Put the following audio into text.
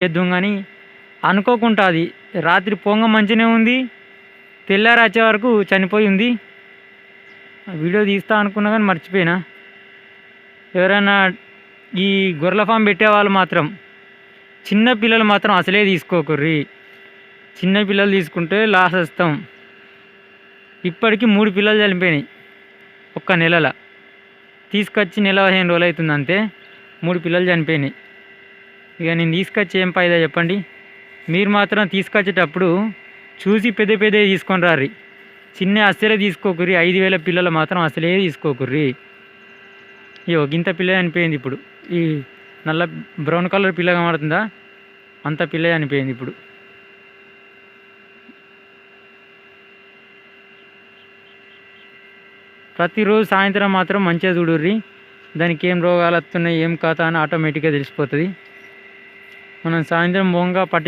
చేద్దాం కానీ అనుకోకుండా అది రాత్రి పొంగ మంచిగానే ఉంది, తెల్లారి వచ్చే వరకు చనిపోయి ఉంది. వీడియో తీస్తా అనుకున్నా కానీ మర్చిపోయినా. ఎవరైనా ఈ గొర్రెల ఫామ్ పెట్టే వాళ్ళు మాత్రం చిన్న పిల్లలు మాత్రం అసలే తీసుకోకుర్రి. చిన్న పిల్లలు తీసుకుంటే లాస్ వస్తాం. ఇప్పటికీ 3 పిల్లలు చనిపోయినాయి ఒక్క నెలలో. తీసుకొచ్చి నెల 15 రోజులు అవుతుంది అంతే, 3 పిల్లలు చనిపోయినాయి. ఇక నేను తీసుకొచ్చి ఏం ఫాయిదా చెప్పండి. మీరు మాత్రం తీసుకొచ్చేటప్పుడు చూసి పెద్ద పెద్దవి తీసుకొని రారి. చిన్న అసలే తీసుకోకుర్రి. 5,000 పిల్లలు మాత్రం అసలే తీసుకోకుర్రి. ఇగో ఇంత పిల్ల చనిపోయింది ఇప్పుడు. ఈ నల్ల బ్రౌన్ కలర్ పిల్ల కనబడుతుందా, అంత పిల్ల చనిపోయింది ఇప్పుడు. ప్రతిరోజు సాయంత్రం మాత్రం మంచిగా చూడుర్రి. దానికి ఏం రోగాలు వస్తున్నాయి, ఏం కథ అని ఆటోమేటిక్గా తెలిసిపోతుంది. మనం సాయంత్రం పోగా పట్టించు